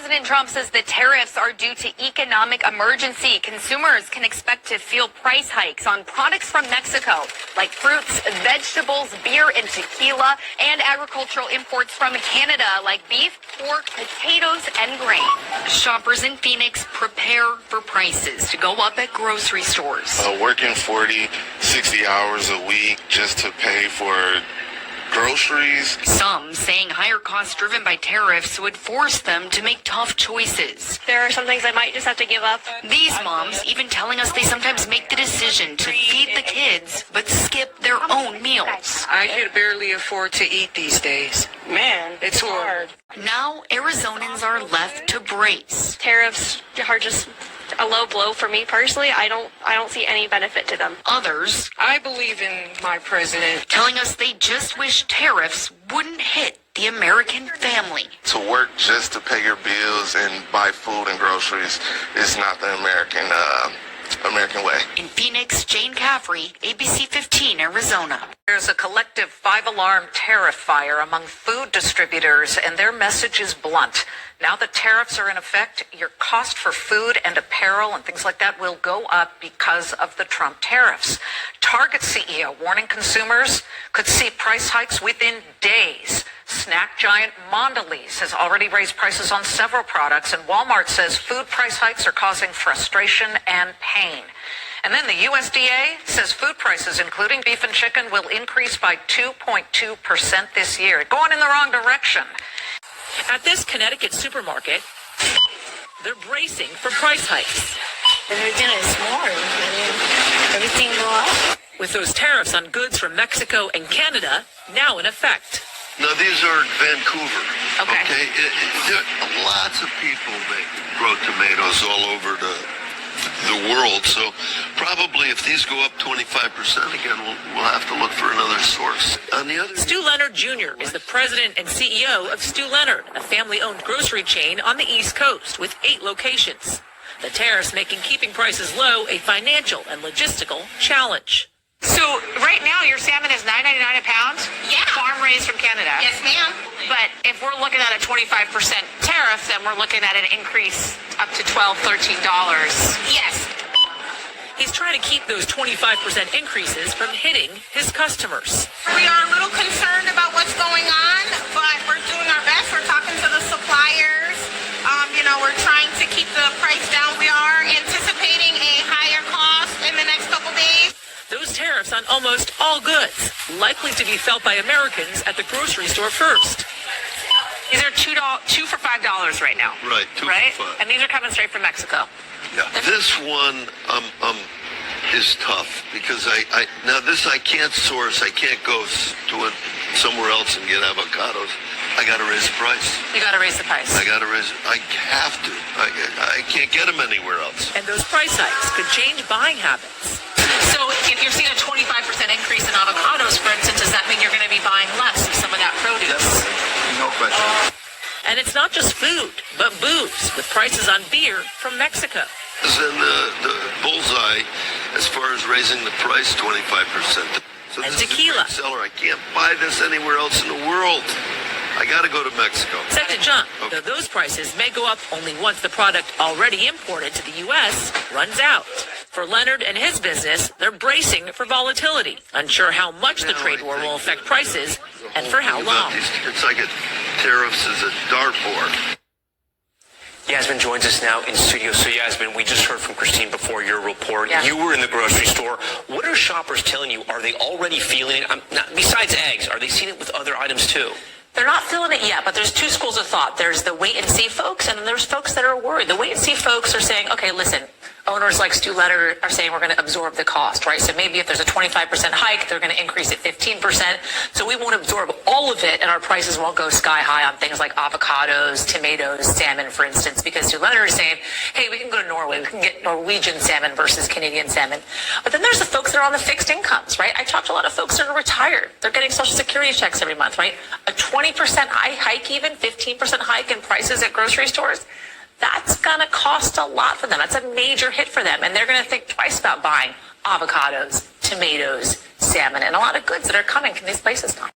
President Trump says the tariffs are due to economic emergency. Consumers can expect to feel price hikes on products from Mexico, like fruits, vegetables, beer, and tequila, and agricultural imports from Canada, like beef, pork, potatoes, and grain. Shoppers in Phoenix prepare for prices to go up at grocery stores. Working 40, 60 hours a week just to pay for groceries. Some saying higher costs driven by tariffs would force them to make tough choices. There are some things I might just have to give up. These moms even telling us they sometimes make the decision to feed the kids but skip their own meals. I could barely afford to eat these days. Man, It's hard. Now Arizonans are left to brace. Tariffs are just a low blow for me personally. I don't see any benefit to them. Others I believe in my president. telling us they just wish tariffs wouldn't hit the American family. To work just to pay your bills and buy food and groceries is not the American way. In Phoenix, Jane Caffrey, ABC 15, Arizona. There's a collective five-alarm tariff fire among food distributors, and their message is blunt. Now that tariffs are in effect, your cost for food and apparel and things like that will go up because of the Trump tariffs. Target CEO warning consumers could see price hikes within days. Snack giant Mondelez has already raised prices on several products, and Walmart says food price hikes are causing frustration and pain. And then the USDA says food prices, including beef and chicken, will increase by 2.2% this year, going in the wrong direction. At this Connecticut supermarket, they're bracing for price hikes. Everything is more. Everything go up. With those tariffs on goods from Mexico and Canada now in effect. Now, these are Vancouver. Okay. There are lots of people that grow tomatoes all over the world. So probably if these go up 25% again, we'll have to look for another source. On the other Stu Leonard Jr. is the president and CEO of Stu Leonard, a family-owned grocery chain on the East Coast with 8 locations. The tariffs making keeping prices low a financial and logistical challenge. So right now your salmon is $9.99 a pound? Yeah. Farm raised from Canada. Yes, ma'am. But if we're looking at a 25% tariff, then we're looking at an increase up to $12, $13. Yes. He's trying to keep those 25% increases from hitting his customers. We are a little concerned about what's going on, but we're doing our best. We're talking to the suppliers. We're trying to keep the price down. We are anticipating a higher cost in the next couple days. Those tariffs on almost all goods, likely to be felt by Americans at the grocery store first. These are $2 for $5 right now. Right, two right? for $5. And these are coming straight from Mexico. Yeah. This one is tough because I can't source. I can't go to it somewhere else and get avocados. I got to raise the price. You got to raise the price. I got to raise it. I have to. I can't get them anywhere else. And those price hikes could change buying habits. So if you're seeing a 25% increase in avocados, for instance, does that mean you're going to be buying less of some of that produce? No question. And it's not just food, but booze, with prices on beer from Mexico. Is in the bullseye as far as raising the price 25%. So And this tequila. is a great seller. I can't buy this anywhere else in the world. I got to go to Mexico. Set to jump, Okay. though those prices may go up only once the product already imported to the U.S. runs out. For Leonard and his business, they're bracing for volatility, unsure how much the trade war will affect prices and for how long. It's like tariffs is a dartboard. Yasmin joins us now in studio. So Yasmin, we just heard from Christine before your report. Yeah. You were in the grocery store. What are shoppers telling you? Are they already feeling it? Besides eggs, are they seeing it with other items too? They're not feeling it yet, but there's 2 schools of thought. There's the wait-and-see folks, and then there's folks that are worried. The wait-and-see folks are saying, okay, listen, owners like Stu Leonard are saying we're going to absorb the cost, right? So maybe if there's a 25% hike, they're going to increase it 15%. So we won't absorb all of it, and our prices won't go sky high on things like avocados, tomatoes, salmon, for instance, because Stu Leonard is saying, hey, we can go to Norway. We can get Norwegian salmon versus Canadian salmon. But then there's the folks that are on the fixed incomes, right? I talked to a lot of folks that are retired. They're getting Social Security checks every month, right? A 20% hike, even 15% hike in prices at grocery stores, that's going to cost a lot for them. That's a major hit for them. And they're going to think twice about buying avocados, tomatoes, salmon, and a lot of goods that are coming from these places now.